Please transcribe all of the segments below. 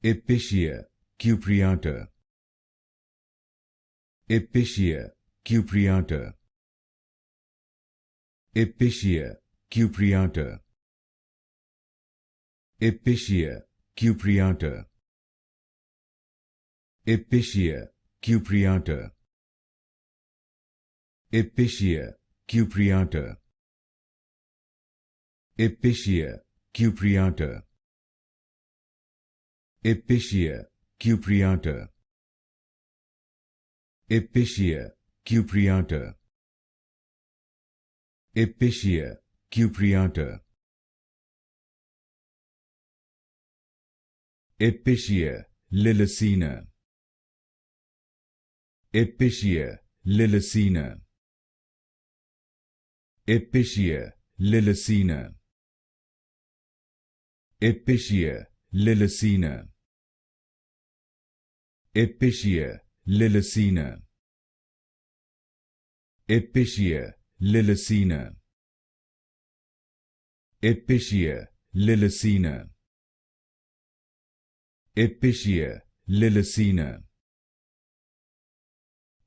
Episcia Cupreata. Episcia Cupreata. Episcia Cupreata. Episcia Cupreata. Episcia Cupreata. Episcia Cupreata. Episcia Cupreata. Episcia Cupreata. Episcia Cupreata. Episcia Cupreata. Episcia Lilacina. Episcia Lilacina. Episcia Lilacina. Episcia Lilacina. Episcia Lilacina. Episcia Lilacina. Episcia Lilacina. Episcia Lilacina.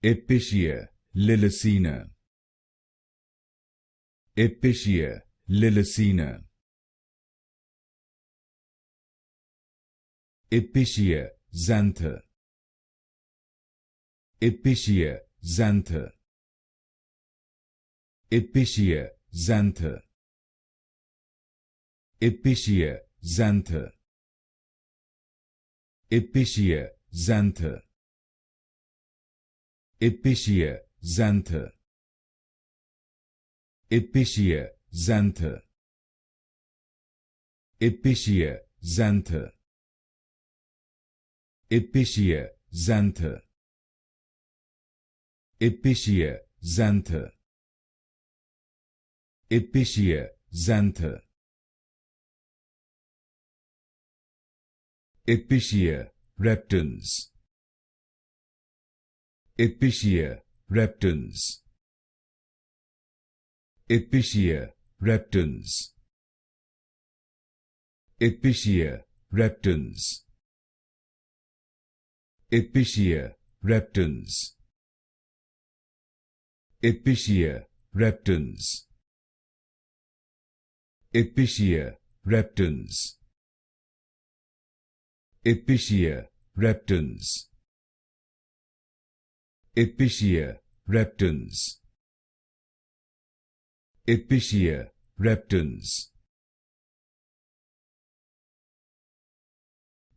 Episcia Lilacina. Episcia Lilacina. Episcia Xantha. Episcia Xantha. Episcia Xantha. Episcia Xantha. Episcia Xantha. Episcia Xantha. Episcia Xantha. Episcia Xantha. Episcia Xantha. Episcia Xantha. Episcia Xantha. Episcia Reptans. Episcia Reptans. Episcia Reptans. Episcia Reptans. Episcia Reptans. Episcia Reptans. Episcia Reptans. Episcia Reptans. Episcia Reptans. Episcia Reptans.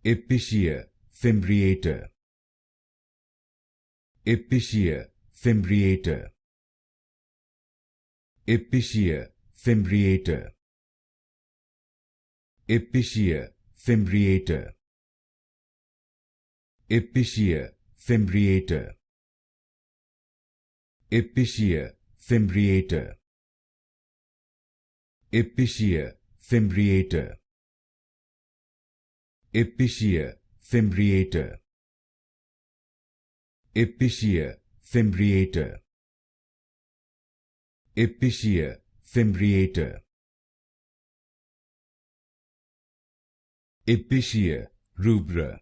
Episcia Fimbriata. Episcia Fimbriata. Episcia Fimbriata. Episcia Fimbriata. Episcia Fimbriata. Episcia Fimbriata. Episcia Fimbriata. Episcia Fimbriata. Episcia Fimbriata. Episcia Fimbriata. Episcia Rubra.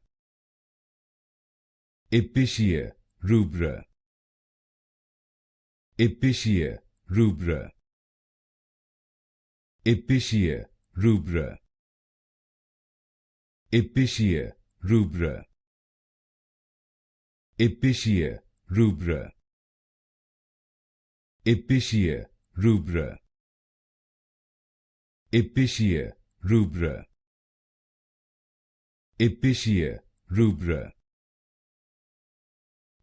Episcia Rubra. Episcia Rubra. Episcia Rubra. Episcia Rubra. Episcia Rubra. Episcia Rubra. Episcia Rubra. Episcia Rubra.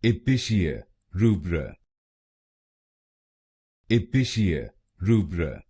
Episcia Rubra. Episcia Rubra.